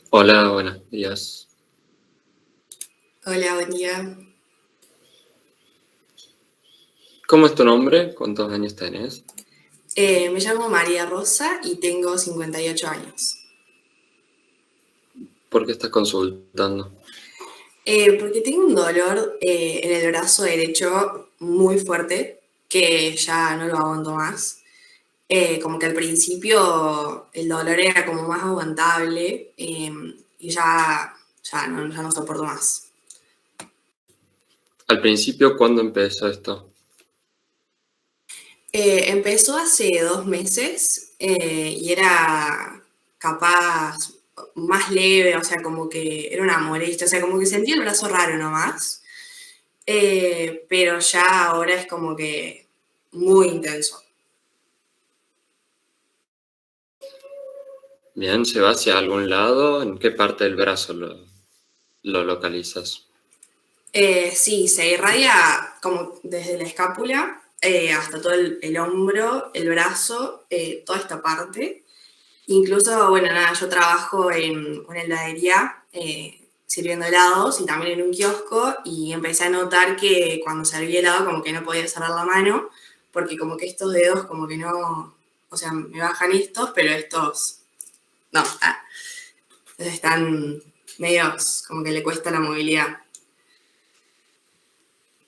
Hola, buenos días. Hola, buen día. ¿Cómo es tu nombre? ¿Cuántos años tenés? Me llamo María Rosa y tengo 58 años. ¿Por qué estás consultando? Porque tengo un dolor en el brazo derecho muy fuerte que ya no lo aguanto más. Como que al principio el dolor era como más aguantable y ya no soporto más. Al principio, ¿cuándo empezó esto? Empezó hace 2 meses y era capaz más leve, o sea, como que era una molestia, o sea, como que sentía el brazo raro nomás, pero ya ahora es como que muy intenso. Bien, ¿se va hacia algún lado? ¿En qué parte del brazo lo localizas? Sí, se irradia como desde la escápula hasta todo el hombro, el brazo, toda esta parte. Incluso, bueno, nada, yo trabajo en una heladería sirviendo helados y también en un kiosco y empecé a notar que cuando servía helado como que no podía cerrar la mano porque como que estos dedos como que no, o sea, me bajan estos, pero estos no, entonces están medios como que le cuesta la movilidad.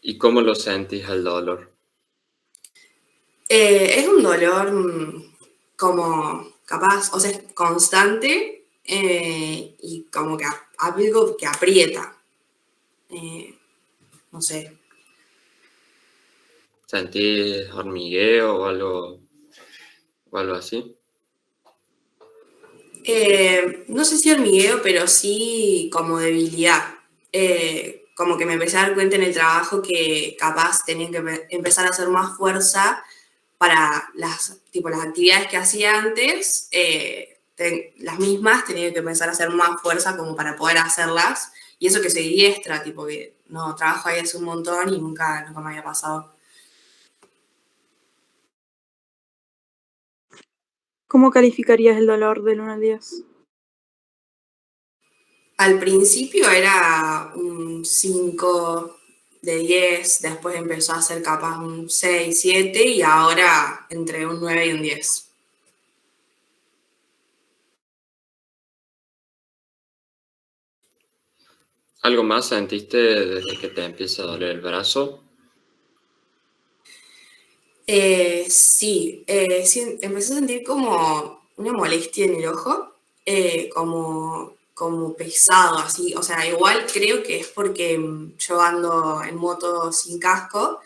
¿Y cómo lo sentís el dolor? Es un dolor como capaz, o sea, es constante y como que algo que aprieta. Eh, no sé. ¿Sentís hormigueo o algo así? No sé si hormigueo, pero sí como debilidad. Como que me empecé a dar cuenta en el trabajo que capaz tenía que empezar a hacer más fuerza para las actividades que hacía antes, las mismas tenía que empezar a hacer más fuerza como para poder hacerlas. Y eso que soy diestra, tipo que no trabajo ahí hace un montón y nunca me había pasado. ¿Cómo calificarías el dolor del 1 al 10? Al principio era un 5 de 10, después empezó a ser capaz un 6 7 y ahora entre un 9 y un 10. ¿Algo más sentiste desde que te empieza a doler el brazo? Sí, empecé a sentir como una molestia en el ojo, como pesado, así. O sea, igual creo que es porque yo ando en moto sin casco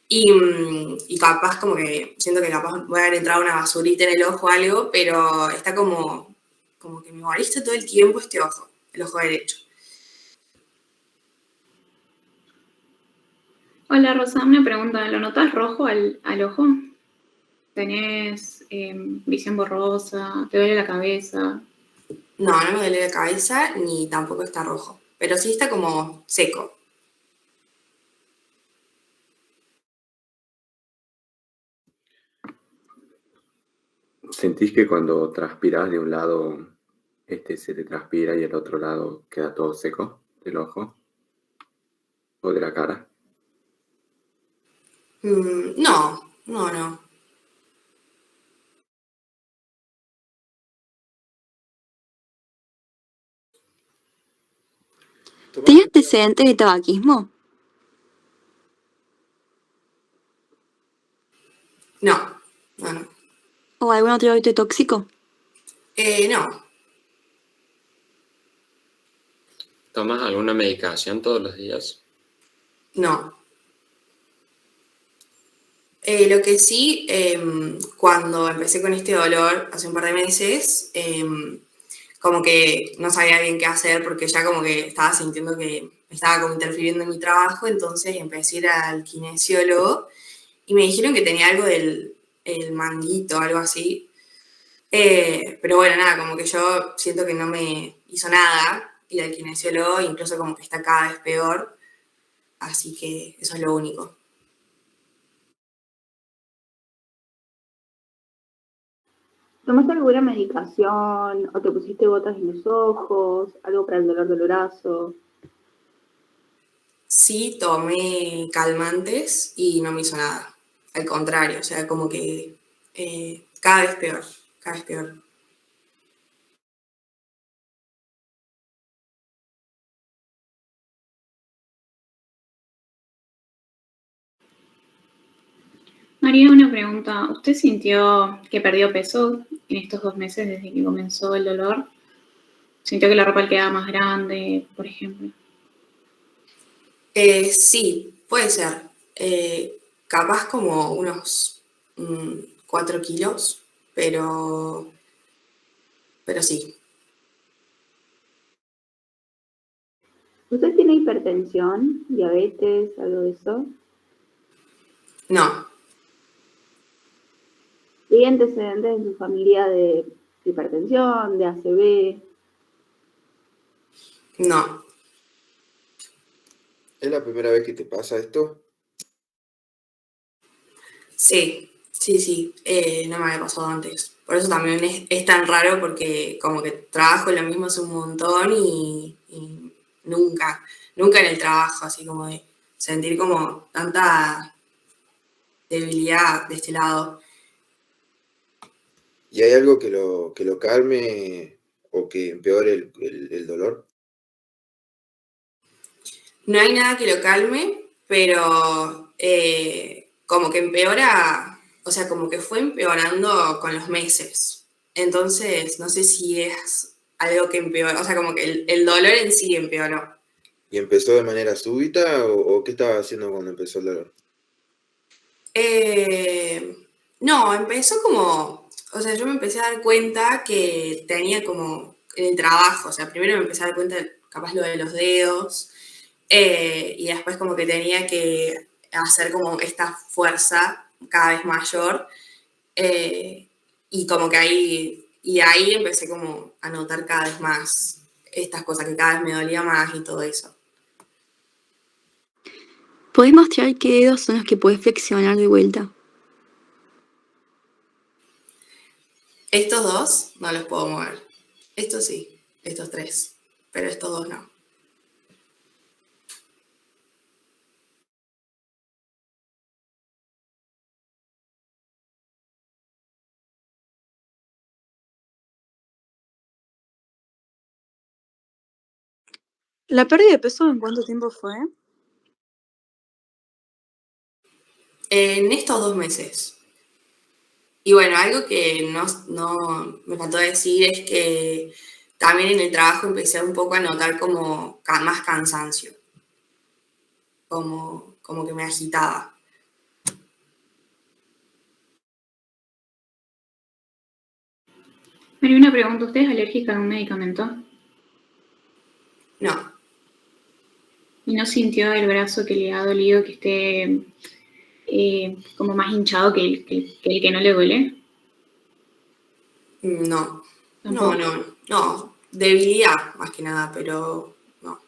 y capaz como que siento que capaz voy a haber entrado una basurita en el ojo o algo, pero está como que me molesta todo el tiempo este ojo, el ojo derecho. Hola Rosa, una pregunta. ¿Lo notas rojo al ojo? ¿Tenés visión borrosa? ¿Te duele la cabeza? No, no me duele la cabeza ni tampoco está rojo, pero sí está como seco. ¿Sentís que cuando transpirás de un lado, se te transpira y el otro lado queda todo seco del ojo o de la cara? No, no, no. ¿Tenía antecedentes de tabaquismo? No, no, no. ¿O algún otro hábito tóxico? No, ¿Tomas alguna medicación todos los días? no. Lo que sí, cuando empecé con este dolor hace un par de meses, como que no sabía bien qué hacer porque ya como que estaba sintiendo que estaba como interfiriendo en mi trabajo, entonces empecé a ir al kinesiólogo y me dijeron que tenía algo del el manguito, algo así. Pero bueno, nada, como que yo siento que no me hizo nada ir al kinesiólogo, incluso como que está cada vez peor, así que eso es lo único. ¿Tomaste alguna medicación o te pusiste gotas en los ojos, algo para el dolor del brazo? Sí, tomé calmantes y no me hizo nada. Al contrario, o sea, como que cada vez peor, cada vez peor. María, una pregunta. ¿Usted sintió que perdió peso en estos 2 meses desde que comenzó el dolor? ¿Sintió que la ropa le quedaba más grande, por ejemplo? Sí, puede ser. Capaz como unos 4 kilos, pero, pero sí. ¿Usted tiene hipertensión, diabetes, algo de eso? No, ¿Tiene antecedentes en su familia de hipertensión, de ACV? no. ¿Es la primera vez que te pasa esto? Sí, sí, sí. No me había pasado antes. Por eso también es tan raro porque como que trabajo lo mismo hace un montón y nunca, nunca en el trabajo, así como de sentir como tanta debilidad de este lado. ¿Y hay algo que lo calme o que empeore el dolor? No hay nada que lo calme, pero como que empeora, o sea, como que fue empeorando con los meses. Entonces, no sé si es algo que empeoró, o sea, como que el dolor en sí empeoró. ¿Y empezó de manera súbita o qué estaba haciendo cuando empezó el dolor? Eh, no, empezó como, o sea, yo me empecé a dar cuenta que tenía como en el trabajo, o sea, primero me empecé a dar cuenta, capaz lo de los dedos, y después como que tenía que hacer como esta fuerza cada vez mayor, eh, y como que ahí, y ahí empecé como a notar cada vez más estas cosas, que cada vez me dolía más y todo eso. ¿Podés mostrar qué dedos son los que podés flexionar de vuelta? Estos dos no los puedo mover. Estos sí, estos tres, pero estos dos no. ¿La pérdida de peso en cuánto tiempo fue? En estos 2 meses. Y bueno, algo que no me faltó decir es que también en el trabajo empecé un poco a notar como más cansancio, como que me agitaba. María, una pregunta. ¿Usted es alérgica a un medicamento? No, ¿Y no sintió el brazo que le ha dolido, que esté como más hinchado que el que no le duele? no, no, ¿Tampoco? no, no. Debilidad más que nada, pero no.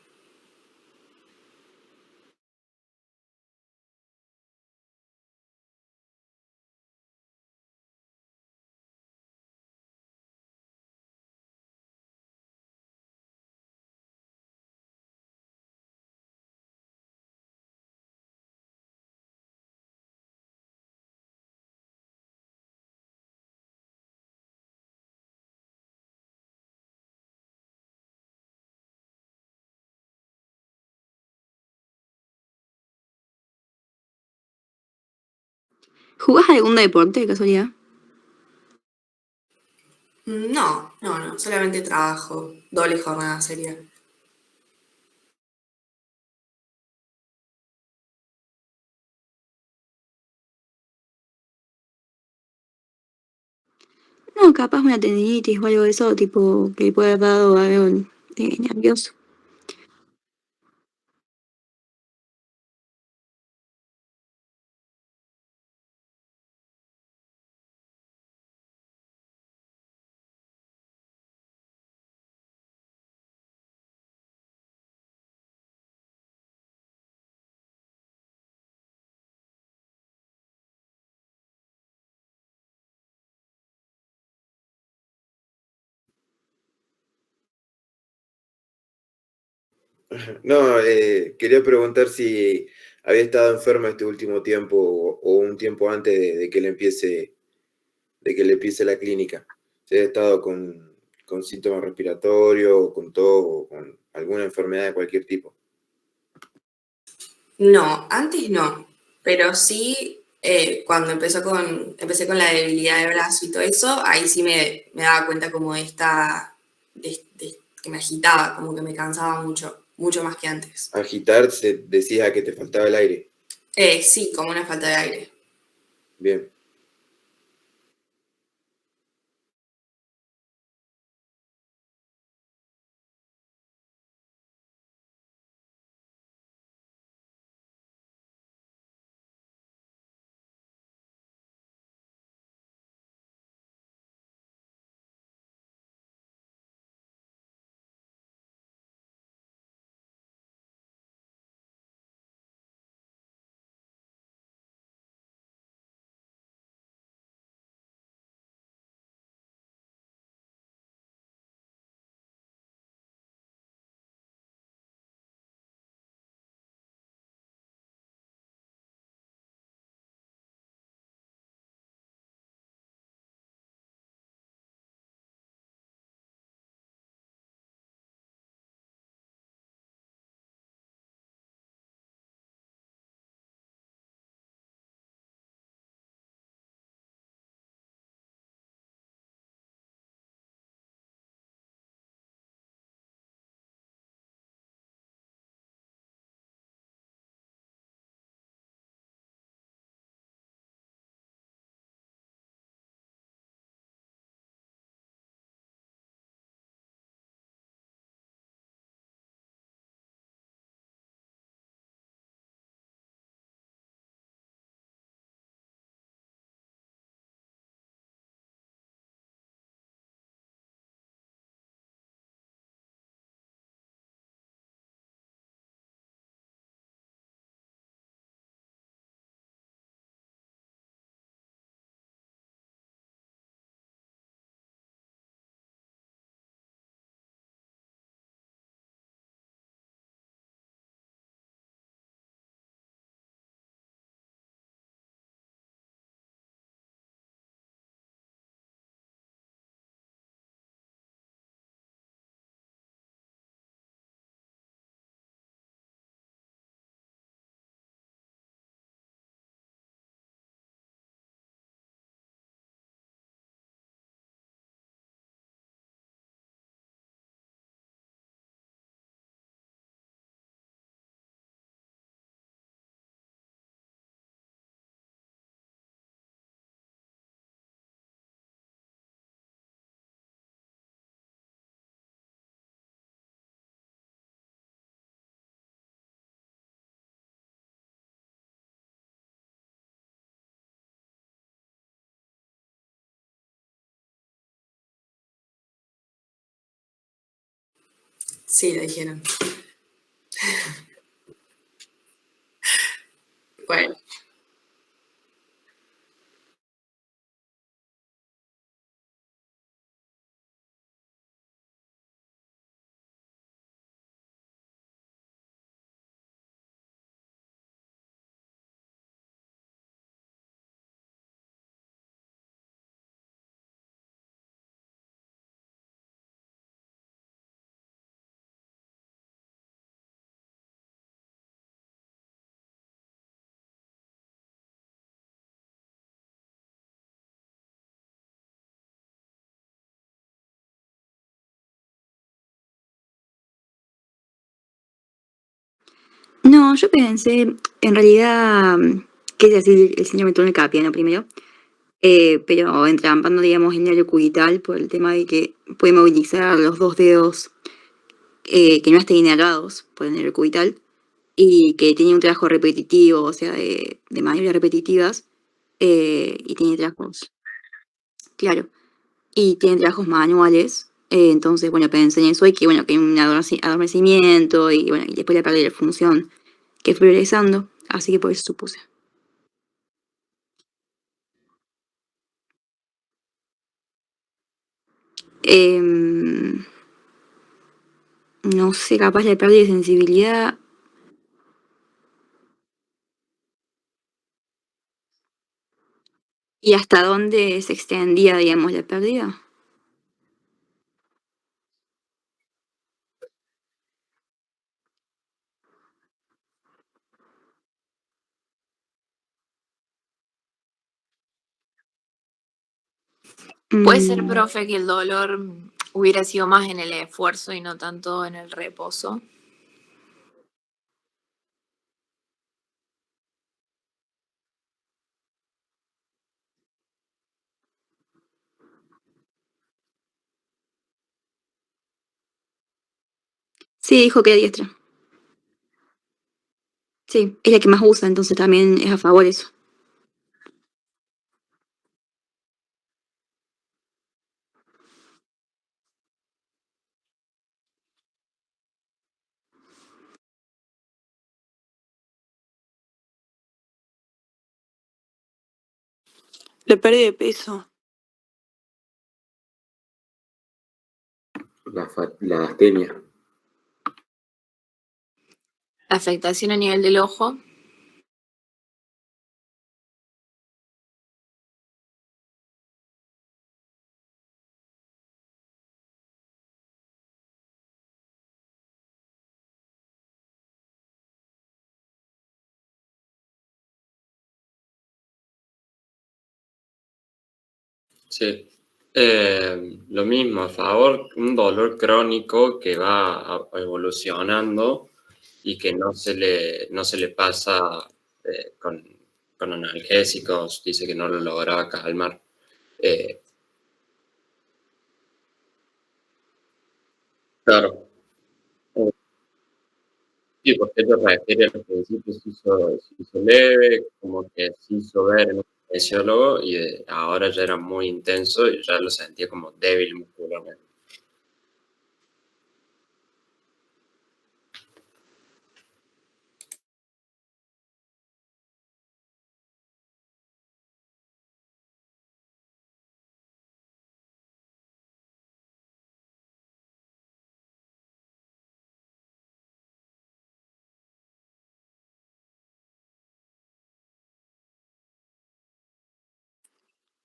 ¿Jugás algún deporte de casualidad? No, no, no, solamente trabajo, doble jornada sería. No, capaz una tendinitis o algo de eso, tipo que le puede haber dado algo nervioso. No, quería preguntar si había estado enferma este último tiempo o un tiempo antes de que le empiece la clínica. Si había estado con síntomas respiratorios, con tos, o con alguna enfermedad de cualquier tipo. No, antes no, pero sí cuando empecé con la debilidad de brazo y todo eso, ahí sí me daba cuenta como de que me agitaba, como que me cansaba mucho, mucho más que antes. Agitar, se decía que te faltaba el aire. Sí, como una falta de aire. Bien. Sí, lo dijeron. Bueno, No, yo pensé, en realidad, que es así el síndrome túnel carpiano primero, pero entrampando, digamos, el nervio cubital por el tema de que puede movilizar los dos dedos que no estén inervados por el nervio cubital y que tiene un trabajo repetitivo, o sea, de maniobras repetitivas, y tiene trabajos, claro, y tiene trabajos manuales. Entonces, bueno, pensé en eso y que, bueno, que hay un adormecimiento y, bueno, y después la pérdida de función que fue progresando, así que por eso supuse. Em, no sé, capaz la pérdida de sensibilidad. ¿Y hasta dónde se extendía, digamos, la pérdida? Puede ser, Mm, profe, que el dolor hubiera sido más en el esfuerzo y no tanto en el reposo. sí, dijo que diestra. Sí, es la que más usa, entonces también es a favor eso. La pérdida de peso. La astenia. La afectación a nivel del ojo. Sí. Lo mismo, a favor, un dolor crónico que va evolucionando y que no se le pasa con analgésicos, dice que no lo lograba calmar. Claro. Sí, porque te refiere al principio se hizo leve, como que se hizo ver en un kinesiólogo y ahora ya era muy intenso y ya lo sentía como débil muscularmente.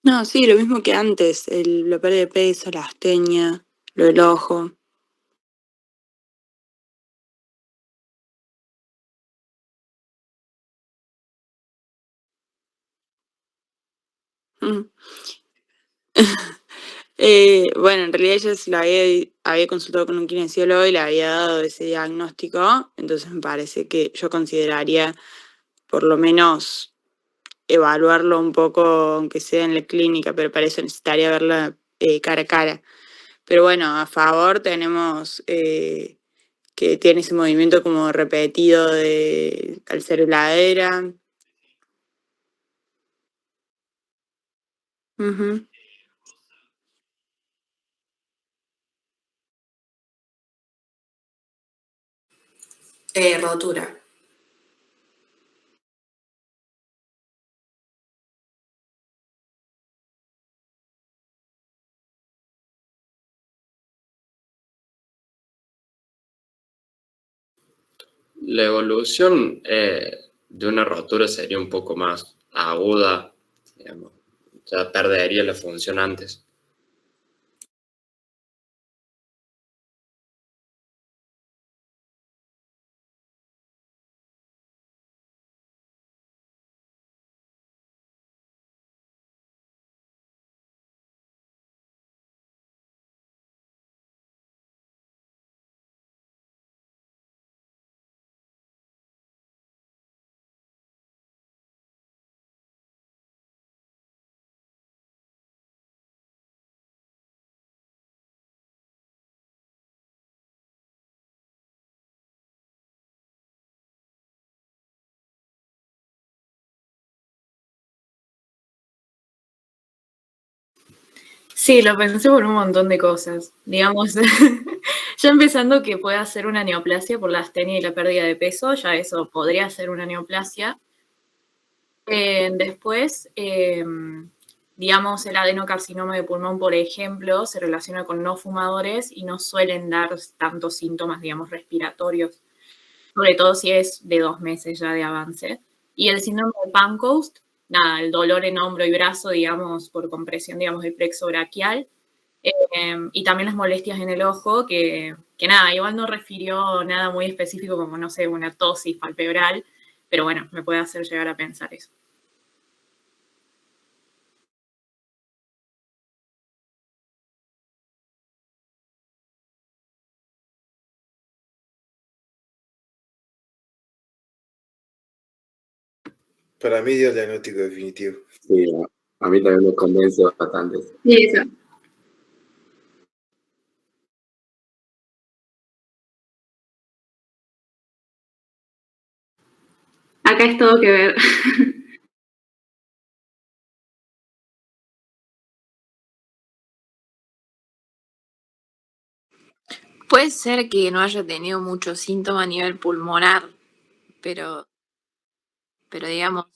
No, sí, lo mismo que antes, la pérdida de peso, la astenia, lo del ojo. Mm. Bueno, en realidad ella se la había consultado con un kinesiólogo y le había dado ese diagnóstico, entonces me parece que yo consideraría por lo menos evaluarlo un poco, aunque sea en la clínica, pero para eso necesitaría verla cara a cara. Pero bueno, a favor tenemos que tiene ese movimiento como repetido de al ser heladera. Ujú. Rotura. La evolución de una rotura sería un poco más aguda, digamos, ya perdería la función antes. Sí, lo pensé por un montón de cosas. Digamos, ya empezando que pueda ser una neoplasia por la astenia y la pérdida de peso, ya eso podría ser una neoplasia. Después, digamos, el adenocarcinoma de pulmón, por ejemplo, se relaciona con no fumadores y no suelen dar tantos síntomas, digamos, respiratorios, sobre todo si es de 2 meses ya de avance. Y el síndrome de Pancoast, nada, el dolor en hombro y brazo, digamos, por compresión, digamos, del plexo braquial, y también las molestias en el ojo, que nada, igual no refirió nada muy específico como, no sé, una tosis palpebral, pero bueno, me puede hacer llegar a pensar eso. Para mí dio el diagnóstico definitivo. Sí, a mí también me convence bastante. Sí, eso. Acá es todo que ver. Puede ser que no haya tenido mucho síntoma a nivel pulmonar, pero digamos,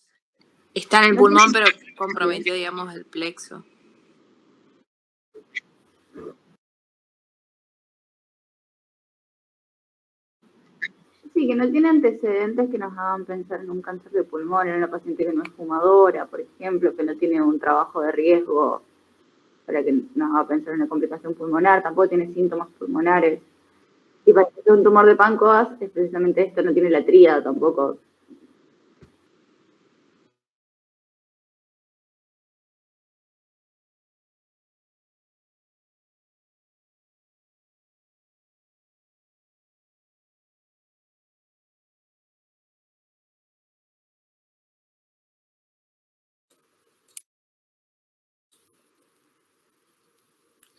está en el pulmón, pero comprometió, digamos, el plexo. Sí, que no tiene antecedentes que nos hagan pensar en un cáncer de pulmón, en una paciente que no es fumadora, por ejemplo, que no tiene un trabajo de riesgo para que nos haga pensar en una complicación pulmonar, tampoco tiene síntomas pulmonares. Y para que sea un tumor de páncreas, es precisamente esto, no tiene la tríada tampoco.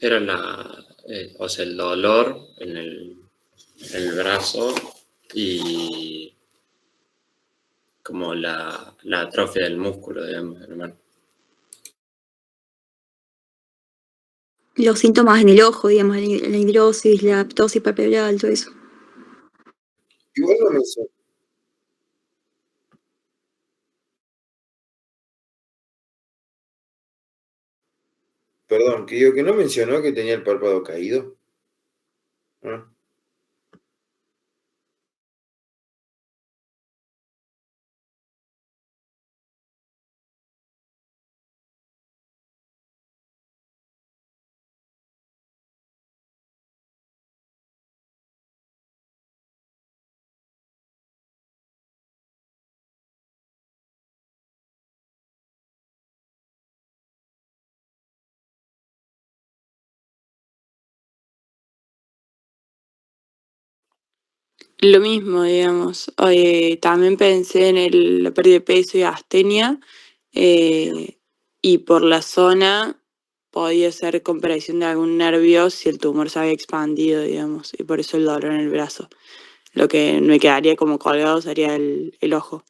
Era o sea, el dolor en el brazo y como la atrofia del músculo, digamos, hermano. Los síntomas en el ojo, digamos, la hidrosis, la ptosis palpebral, todo eso. Igual no mencionó. Perdón, que digo que no mencionó que tenía el párpado caído. Ah. Lo mismo, digamos. También pensé en la pérdida de peso y astenia, eh, y por la zona podía ser comparación de algún nervio si el tumor se había expandido, digamos, y por eso el dolor en el brazo. Lo que me quedaría como colgado sería el ojo.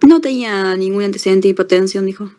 No tenía ningún antecedente de hipertensión, dijo.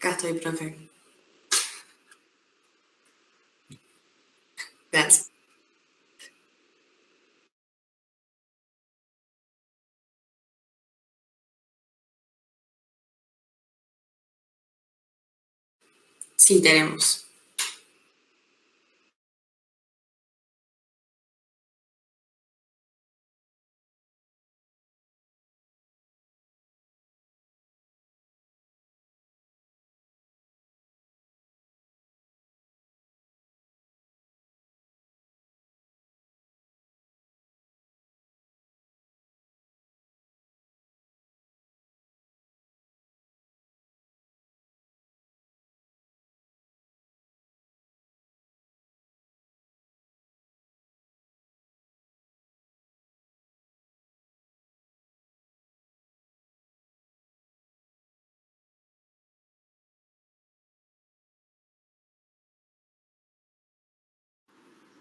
Acá estoy, profe. Gracias. Sí, tenemos.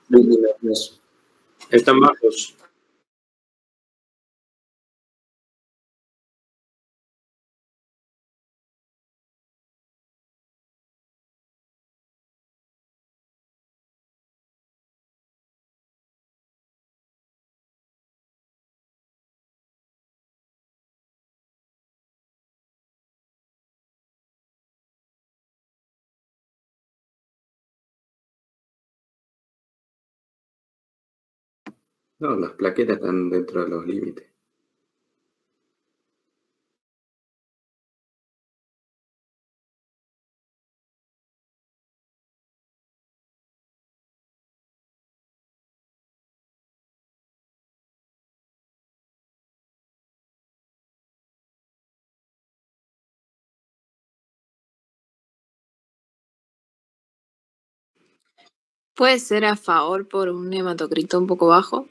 Miligramos. Están bajos. No, las plaquetas están dentro de los límites. ¿Puede ser a favor por un hematocrito un poco bajo?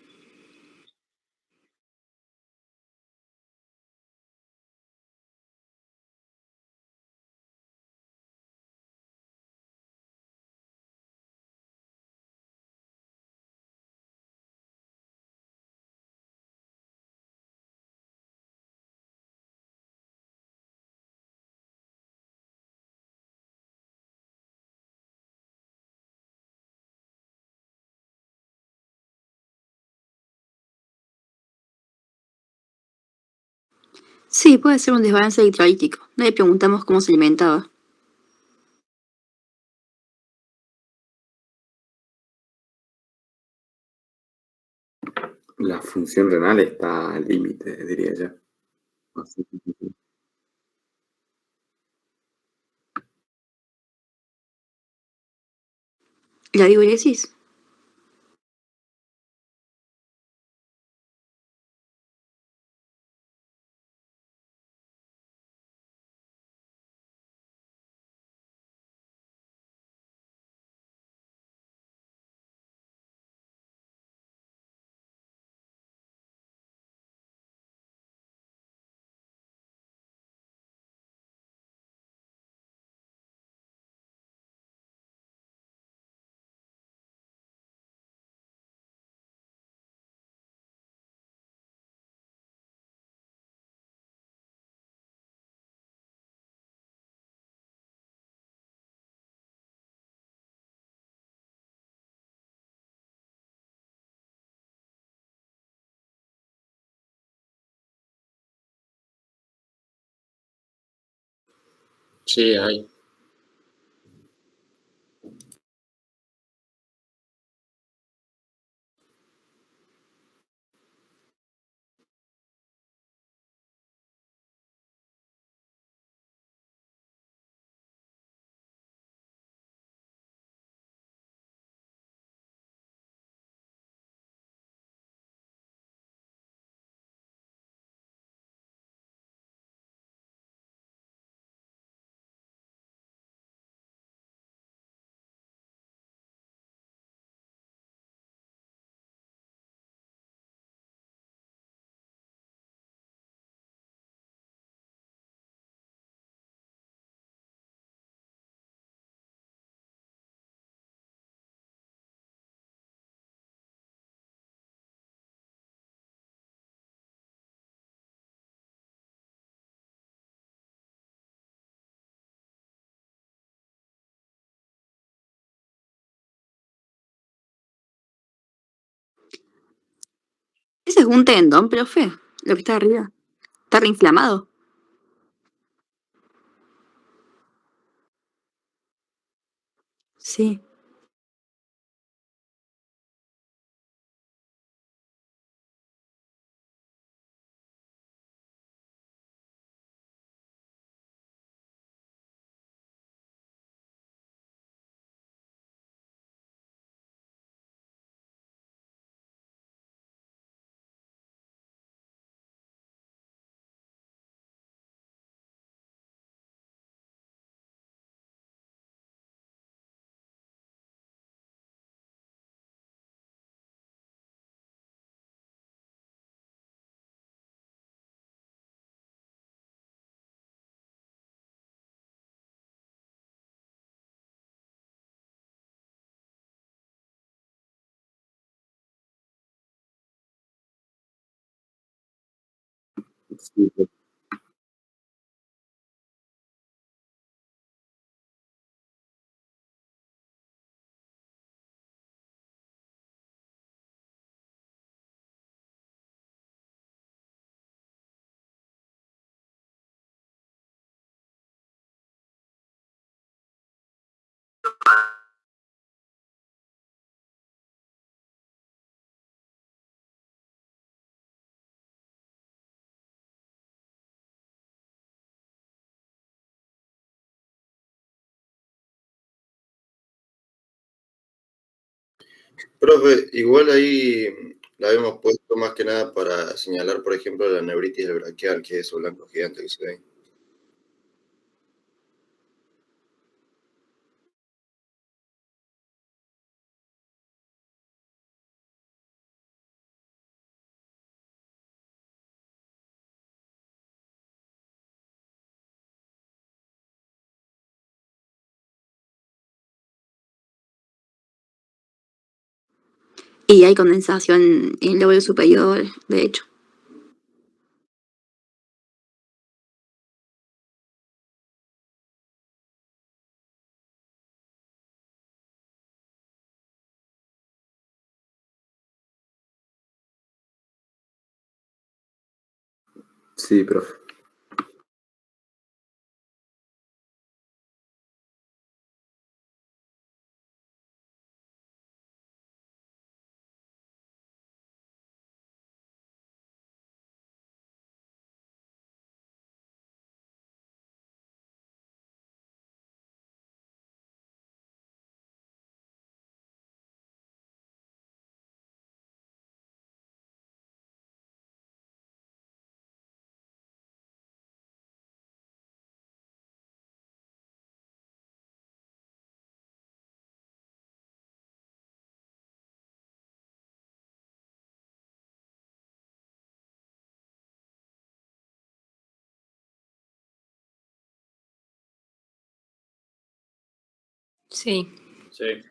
Sí, puede ser un desbalance electrolítico. No le preguntamos cómo se alimentaba. La función renal está al límite, diría yo. Así que- ¿La diuresis? Sí, hay. Ese es un tendón, profe, lo que está arriba. Está reinflamado. Sí. Sí, Profe, igual ahí la habíamos puesto más que nada para señalar, por ejemplo, la neuritis del braquial, que es eso blanco gigante que se ve. Y hay condensación en el lóbulo superior, de hecho. sí, profe. Sí. Sí.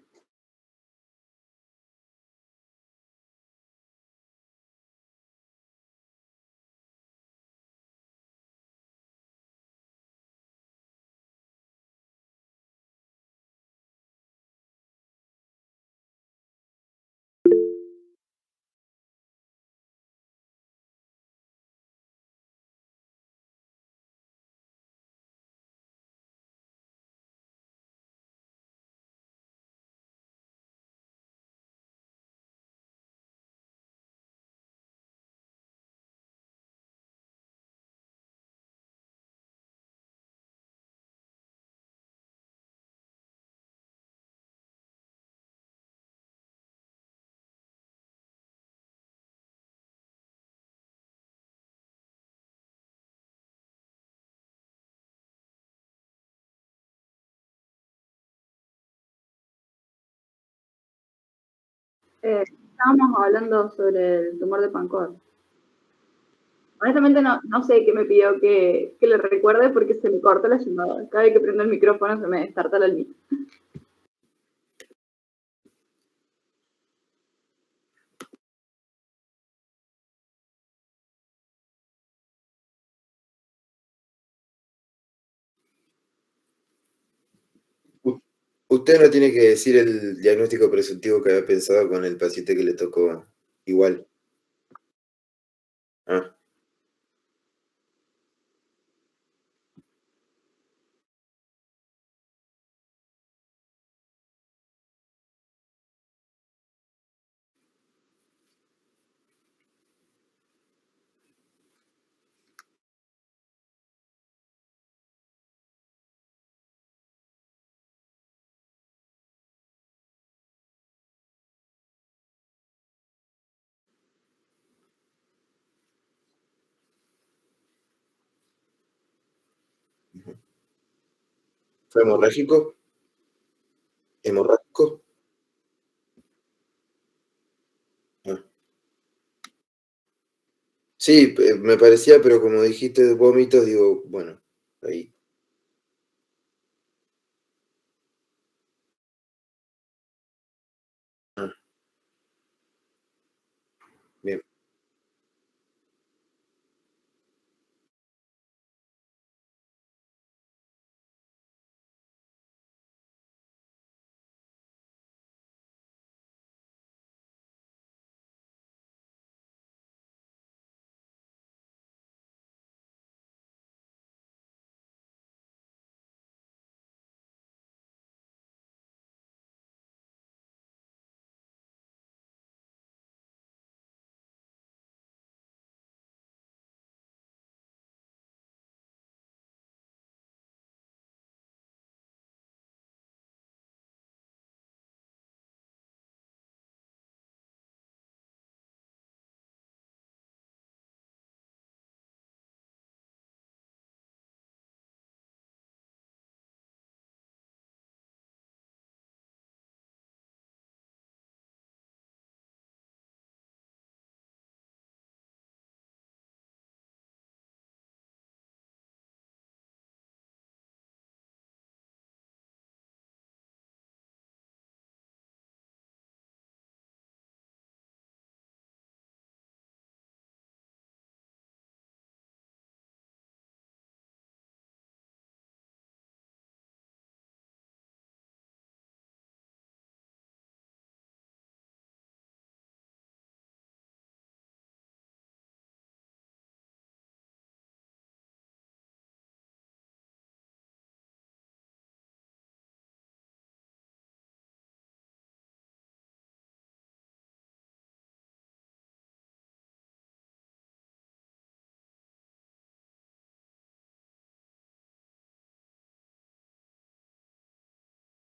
Estábamos hablando sobre el tumor de Pancor. Honestamente no sé qué me pidió que le recuerde porque se me corta la llamada. Cada vez que prendo el micrófono se me descarta la línea. Usted no tiene que decir el diagnóstico presuntivo que había pensado con el paciente que le tocó igual. ¿Fue hemorrágico? ¿Hemorrágico? Ah. Sí, me parecía, pero como dijiste vómitos, digo, bueno, ahí.